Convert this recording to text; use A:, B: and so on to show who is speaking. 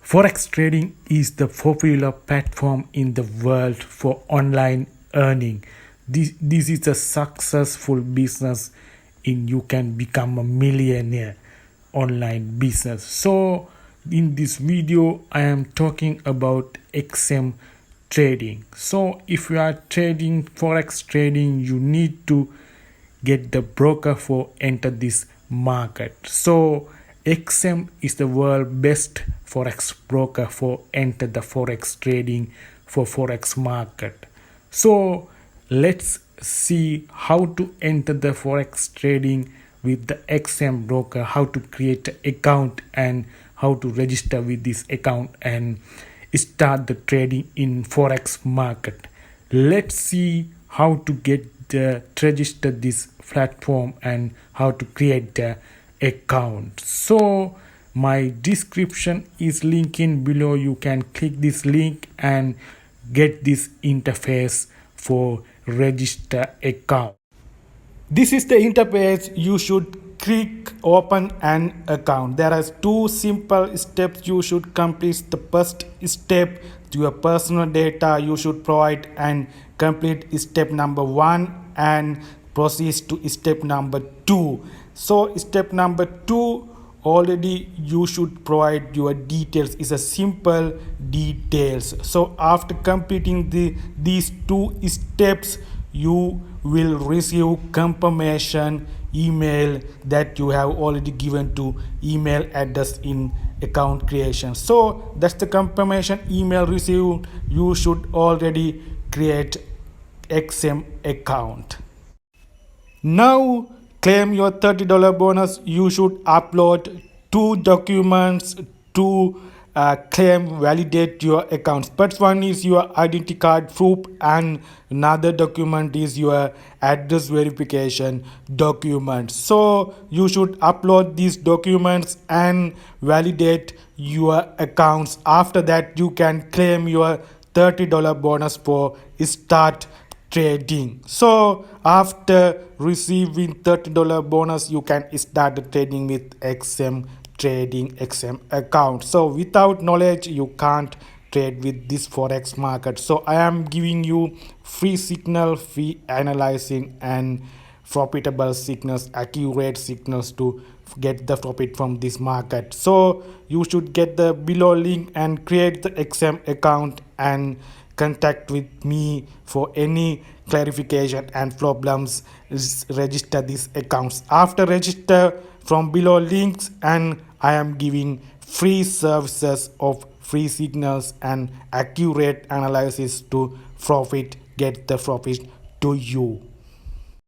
A: Forex trading is the popular platform in the world for online earning. This is a successful business in you can become a millionaire online business. So in this video I am talking about XM trading. So if you are trading Forex trading, you need to get the broker for enter this market. So XM is the world best Forex broker for enter the Forex trading for Forex market. So let's see how to enter the Forex trading with the XM broker, how to create an account and how to register with this account and start the trading in Forex market. Let's see how to get register this platform and how to create the account. So my description is linked in below. You can click this link and get this interface for register account. This is the interface. You should click open an account. There are two simple steps you should complete. The first step, your personal data you should provide and complete step number 1 and proceed to step number 2. So step number 2, already you should provide your details. Is a simple details. So after completing these two steps, you will receive confirmation email that you have already given to email address in account creation. So that's the confirmation email received. You should already create XM account. Now claim your $30 bonus. You should upload 2 documents to claim validate your account. First one is your identity card proof and another document is your address verification document. So you should upload these documents and validate your accounts. After that you can claim your $30 bonus for start trading. So after receiving $30 bonus, you can start the trading with XM trading XM account. So without knowledge you can't trade with this Forex market. So I am giving you free signal, free analyzing and profitable signals, accurate signals to get the profit from this market. So you should get the below link and create the XM account and contact with me for any clarification and problems. Register these accounts. After register from below links and I am giving free services of free signals and accurate analysis to get the profit to you.